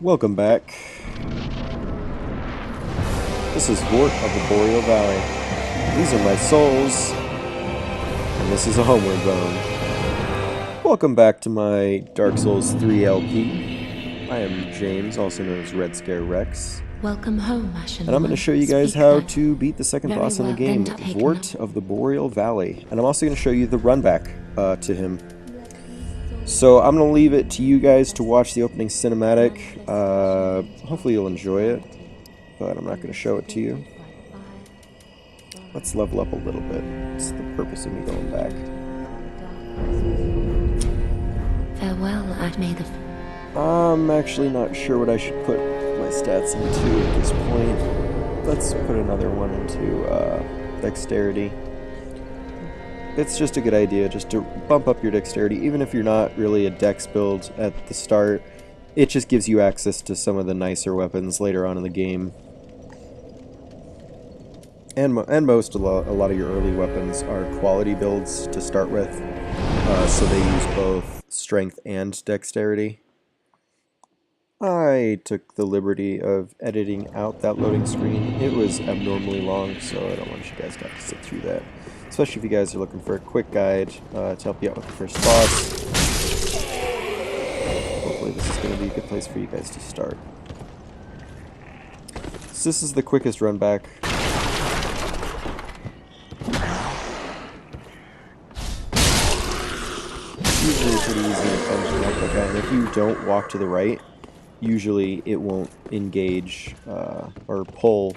Welcome back. This is Vordt of the Boreal Valley. These are my souls, and this is a homeward bone. Welcome back to my Dark Souls 3 LP. I am James, also known as Red Scare Rex. Welcome home, Ashen. And I'm going to show you guys how to beat the second boss in the game, Vordt of the Boreal Valley. And I'm also going to show you the runback to him. So I'm going to leave it to you guys to watch the opening cinematic. Hopefully you'll enjoy it, but I'm not going to show it to you. Let's level up a little bit. It's the purpose of me going back. Farewell, Adme the... I'm actually not sure what I should put my stats into at this point. Let's put another one into dexterity. It's just a good idea just to bump up your dexterity, even if you're not really a dex build at the start. It just gives you access to some of the nicer weapons later on in the game. And a lot of your early weapons are quality builds to start with, so they use both strength and dexterity. I took the liberty of editing out that loading screen. It was abnormally long, so I don't want you guys to have to sit through that. Especially if you guys are looking for a quick guide to help you out with the first boss. Hopefully this is going to be a good place for you guys to start. So this is the quickest run back. It's usually pretty easy to function like that guy, and if you don't walk to the right, usually it won't engage or pull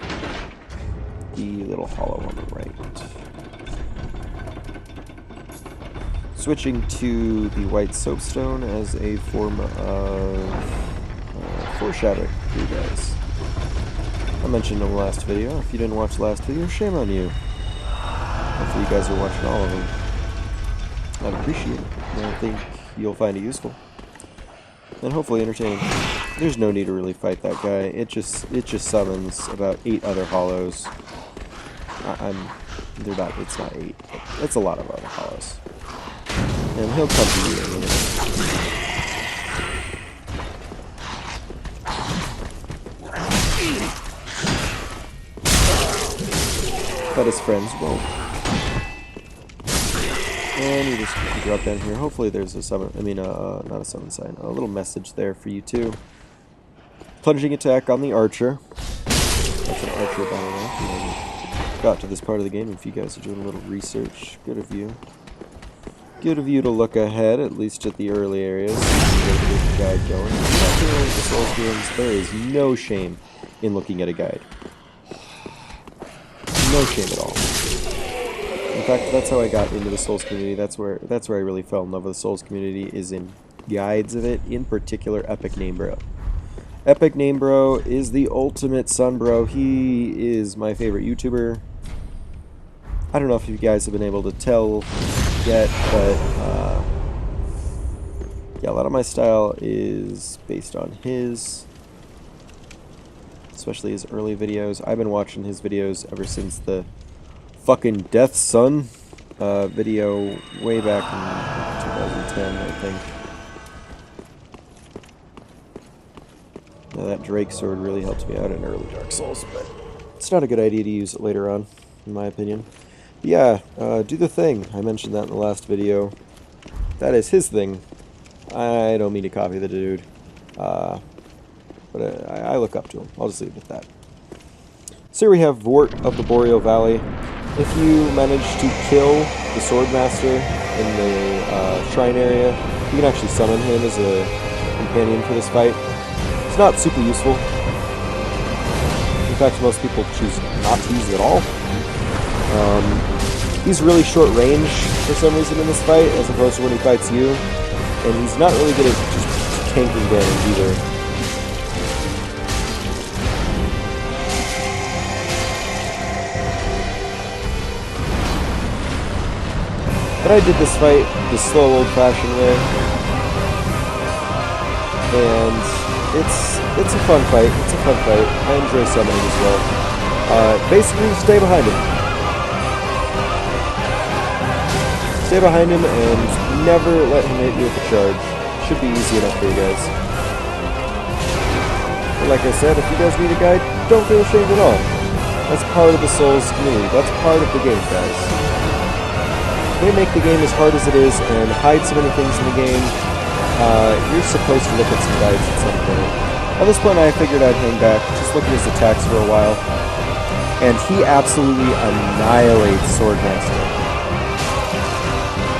the little hollow on the right. Switching to the white soapstone as a form of foreshadowing for you guys. I mentioned in the last video. If you didn't watch the last video, shame on you. Hopefully you guys are watching all of them. I'd appreciate it. And I think you'll find it useful. And hopefully entertaining. There's no need to really fight that guy. It just summons about 8 other hollows. It's not 8, but it's a lot of other hollows. And he'll come to you in a minute. But his friends won't. And you just drop down here. Hopefully there's a summon, not a summon sign, a little message there for you too. Plunging attack on the archer. That's an archer, by the way. Got to this part of the game. If you guys are doing a little research, good of you. Good of you to look ahead, at least at the early areas. Get the guide going. The Souls games, there is no shame in looking at a guide. No shame at all. In fact, that's how I got into the Souls community. That's where I really fell in love with the Souls community, is in guides of it. In particular, Epic Name Bro. Epic Name Bro is the ultimate son bro. He is my favorite YouTuber. I don't know if you guys have been able to tell yet, but yeah, a lot of my style is based on his, especially his early videos. I've been watching his videos ever since the fucking Death Sun video way back in 2010, I think. Now that Drake sword really helped me out in early Dark Souls, but it's not a good idea to use it later on, in my opinion. Yeah, do the thing. I mentioned that in the last video. That is his thing. I don't mean to copy the dude. But I look up to him. I'll just leave it at that. So here we have Vordt of the Boreal Valley. If you manage to kill the Swordmaster in the shrine area, you can actually summon him as a companion for this fight. It's not super useful. In fact, most people choose not to use it at all. He's really short range for some reason in this fight, as opposed to when he fights you. And he's not really good at just tanking damage either. But I did this fight the slow, old-fashioned way. And it's a fun fight. It's a fun fight. I enjoy summoning as well. Basically, stay behind him. Stay behind him and never let him hit you with a charge. Should be easy enough for you guys. But like I said, if you guys need a guide, don't feel ashamed at all. That's part of the Souls community. That's part of the game, guys. They make the game as hard as it is and hide so many things in the game. You're supposed to look at some guides at some point. At this point, I figured I'd hang back, just look at his attacks for a while. And he absolutely annihilates Swordmaster.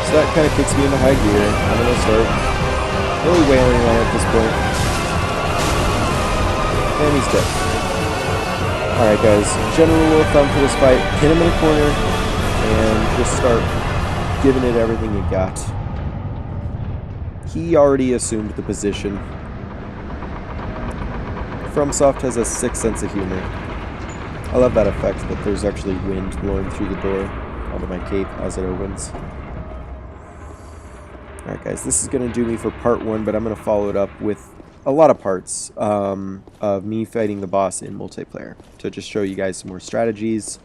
So that kind of kicks me into high gear. I'm going to start really wailing on it at this point. And he's dead. Alright guys, general rule of thumb for this fight, hit him in a corner, and just start giving it everything you got. He already assumed the position. FromSoft has a sick sense of humor. I love that effect that there's actually wind blowing through the door onto my cape as it opens. Alright guys, this is going to do me for part 1, but I'm going to follow it up with a lot of parts of me fighting the boss in multiplayer to just show you guys some more strategies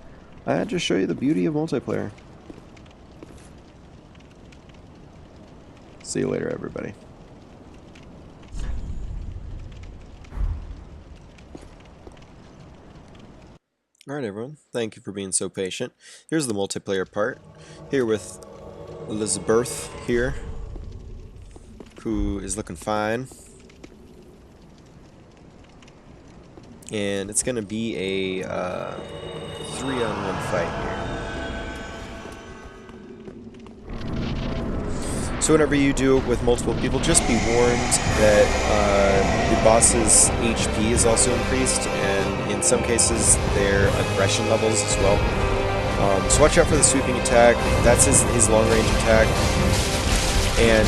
and just show you the beauty of multiplayer. See you later, everybody. Alright everyone, thank you for being so patient. Here's the multiplayer part. Here with Elizabeth here, who is looking fine. And it's going to be a 3-on-1 fight here. So whenever you do it with multiple people, just be warned that the boss's HP is also increased, and in some cases their aggression levels as well. So watch out for the sweeping attack. That's his long-range attack. And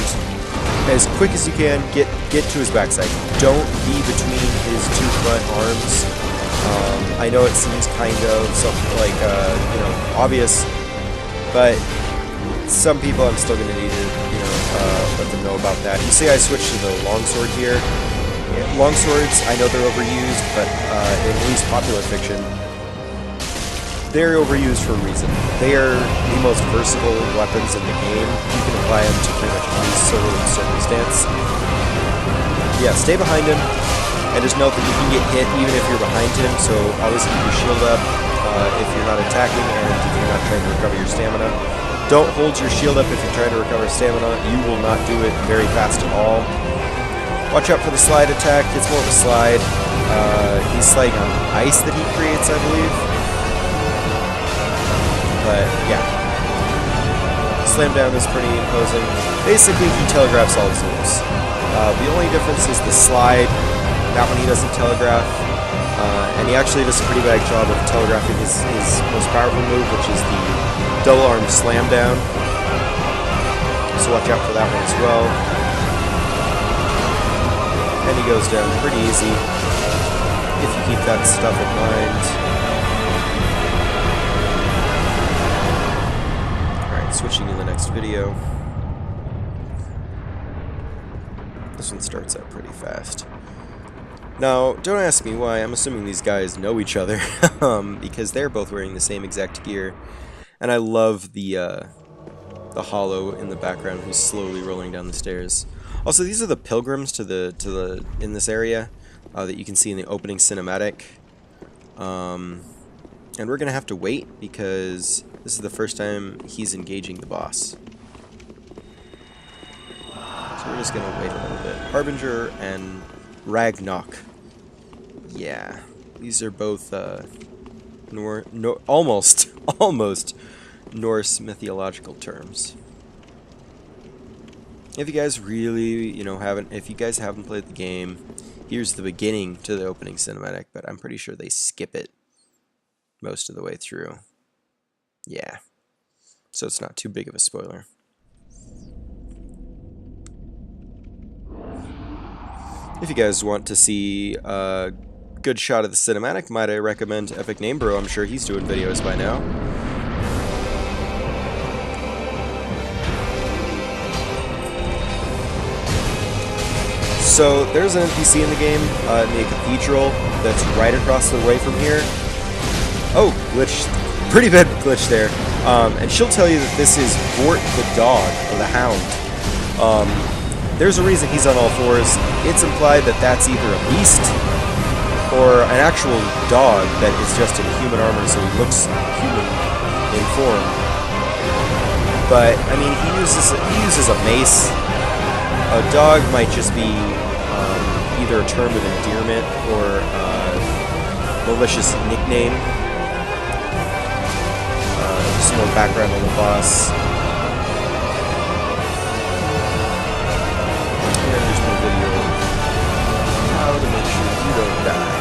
as quick as you can, get to his backside. Don't be between his two front arms. I know it seems kind of something like obvious, but some people I'm still going to need to let them know about that. You see, I switched to the longsword here. Longswords, I know they're overused, but in at least popular fiction, they're overused for a reason. They are the most versatile weapons in the game. You can apply them to pretty much any sort of circumstance. Yeah, stay behind him, and just note that you can get hit even if you're behind him, so always keep your shield up if you're not attacking and if you're not trying to recover your stamina. Don't hold your shield up if you're trying to recover stamina. You will not do it very fast at all. Watch out for the slide attack. It's more of a slide. He's sliding on ice that he creates, I believe. But yeah, slam down is pretty imposing. Basically, he telegraphs all his moves. The only difference is the slide. That one he doesn't telegraph, and he actually does a pretty bad job of telegraphing his most powerful move, which is the double arm slam down. So watch out for that one as well. And he goes down pretty easy if you keep that stuff in mind. Switching to the next video. This one starts out pretty fast. Now, don't ask me why. I'm assuming these guys know each other because they're both wearing the same exact gear, and I love the hollow in the background who's slowly rolling down the stairs. Also, these are the pilgrims to the in this area that you can see in the opening cinematic. And we're gonna have to wait because this is the first time he's engaging the boss. So we're just gonna wait a little bit. Harbinger and Ragnarok. Yeah, these are both almost Norse mythological terms. If you guys really, if you guys haven't played the game, here's the beginning to the opening cinematic, but I'm pretty sure they skip it most of the way through. Yeah, so it's not too big of a spoiler. If you guys want to see a good shot of the cinematic, might I recommend Epic Name Bro? I'm sure he's doing videos by now. So there's an NPC in the game, in the cathedral, that's right across the way from here. Oh, glitch. Pretty bad glitch there. And she'll tell you that this is Vordt the dog, or the hound. There's a reason he's on all fours. It's implied that that's either a beast or an actual dog that is just in human armor, so he looks human in form. But I mean, he uses a mace. A dog might just be either a term of endearment or a malicious nickname. Some more background on the boss. And there's my video on how to make sure you don't die.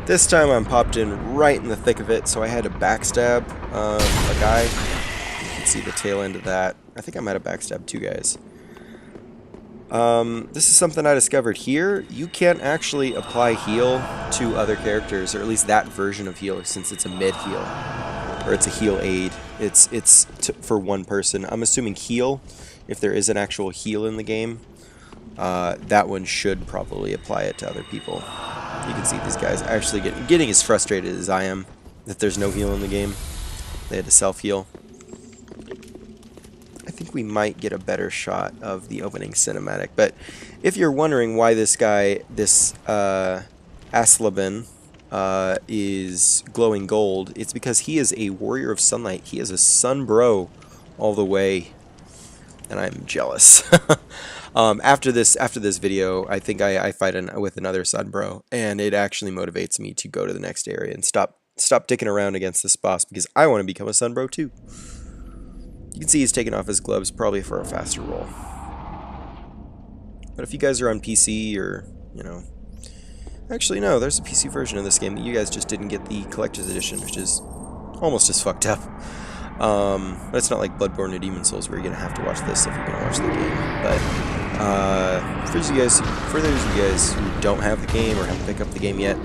This time I'm popped in right in the thick of it, so I had to backstab a guy. You can see the tail end of that. I think I might have backstabbed 2 guys. This is something I discovered here. You can't actually apply heal to other characters, or at least that version of heal, since it's a mid heal, or it's a heal aid. It's for one person. I'm assuming heal, if there is an actual heal in the game, that one should probably apply it to other people. You can see these guys actually getting as frustrated as I am that there's no heal in the game. They had to self-heal. I think we might get a better shot of the opening cinematic, but if you're wondering why this guy, this Aslabin, is glowing gold, it's because he is a warrior of sunlight. He is a sun bro all the way, and I'm jealous. After this video, I think I fight with another sun bro, and it actually motivates me to go to the next area and stop dicking around against this boss, because I want to become a sun bro too. You can see he's taking off his gloves, probably for a faster roll. But if you guys are on PC, or, you know... Actually, no, there's a PC version of this game that you guys just didn't get the Collector's Edition, which is almost as fucked up. But it's not like Bloodborne or Demon Souls where you're going to have to watch this if you're going to watch the game. But for those of you guys who don't have the game or haven't picked up the game yet,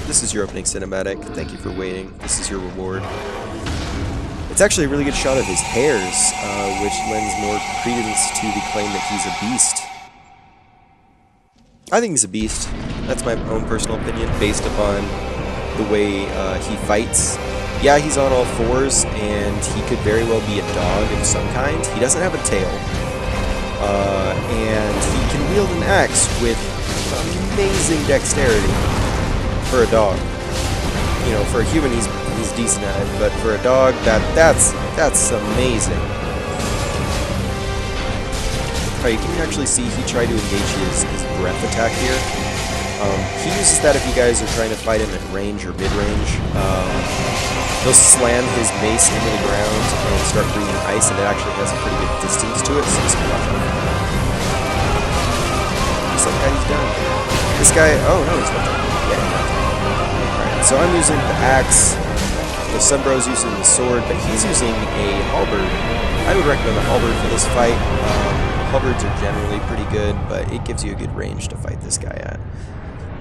this is your opening cinematic. Thank you for waiting. This is your reward. It's actually a really good shot of his hairs, which lends more credence to the claim that he's a beast. I think he's a beast. That's my own personal opinion, based upon the way he fights. Yeah, he's on all fours, and he could very well be a dog of some kind. He doesn't have a tail. And he can wield an axe with amazing dexterity for a dog. You know, for a human, he's decent at it, but for a dog, that's amazing. You can actually see he tried to engage his breath attack here. He uses that if you guys are trying to fight him at range or mid-range. He'll slam his mace into the ground and start breathing ice, and it actually has a pretty good distance to it, so just watch out. Just like that, he's done. This guy, oh no, he's not done. Yeah, he's not done. Alright, so I'm using the axe. The Sunbro's using the sword, but he's using a halberd. I would recommend the halberd for this fight. Halberds are generally pretty good, but it gives you a good range to fight this guy at.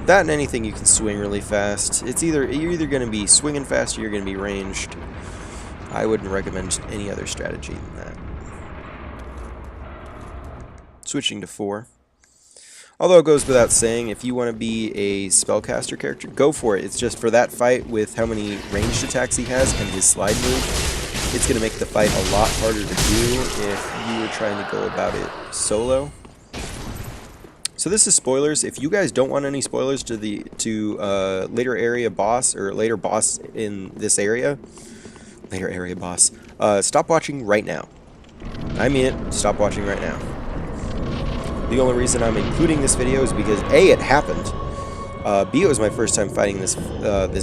That and anything you can swing really fast. You're either going to be swinging fast or you're going to be ranged. I wouldn't recommend any other strategy than that. Switching to 4. Although it goes without saying, if you want to be a spellcaster character, go for it. It's just for that fight, with how many ranged attacks he has and his slide move, it's going to make the fight a lot harder to do if you were trying to go about it solo. So this is spoilers. If you guys don't want any spoilers to later area boss, or later boss in this area, stop watching right now. I mean it, stop watching right now. The only reason I'm including this video is because A, it happened, B, it was my first time fighting this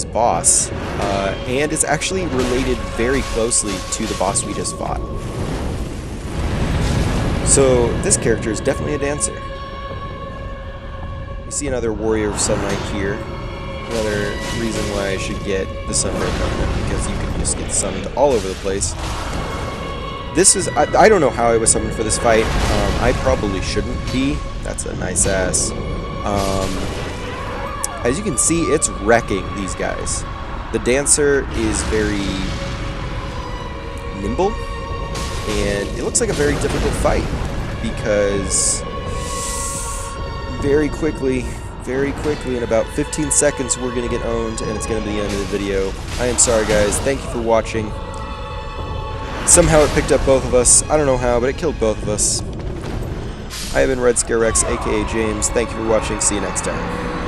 boss, and it's actually related very closely to the boss we just fought. So this character is definitely a dancer. You see another warrior of sunlight here. Another reason why I should get the sunbreak on, because you can just get summoned all over the place. This is, I don't know how I was summoned for this fight. I probably shouldn't be. That's a nice ass. As you can see, it's wrecking these guys. The dancer is very nimble, and it looks like a very difficult fight, because very quickly, in about 15 seconds, we're going to get owned, and it's going to be the end of the video. I am sorry, guys. Thank you for watching. Somehow it picked up both of us. I don't know how, but it killed both of us. I have been Red Scare Rex, aka James. Thank you for watching. See you next time.